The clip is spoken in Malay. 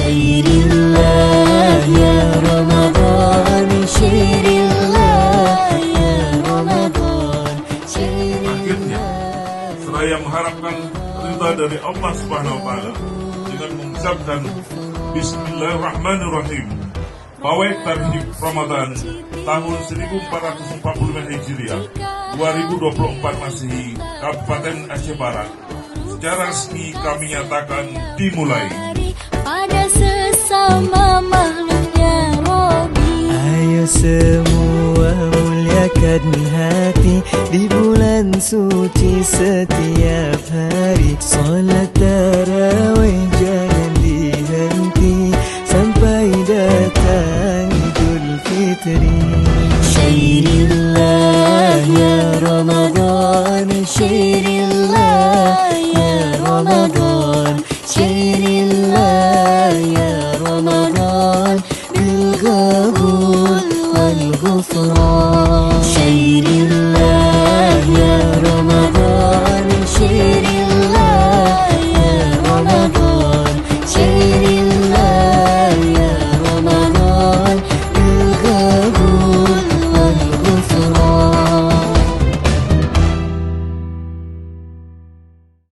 شهر الله يا رمضان شهر الله يا رمضان شهر Akhirnya, seraya mengharapkan ridha dari Allah Subhanahu wa Ta'ala dengan mengucapkan Bismillahirrahmanirrahim, pawai tarhib Ramadan tahun 1445 Hijriah 2024 Masehi, Kabupaten Aceh Barat, secara resmi kami nyatakan dimulai. Pada sesama makhluk ya Rabbi, ayo semua muliakan hati di bulan suci setiap hari. Salat tarawih jangan dihenti sampai datang Idul Fitri. Syahrillah ya Ramadan Syahrillah ya Ramadan Syahrillah ya Ramadan bil qabul wal ghufran. Syahrillah ya Ramadan Syahrillah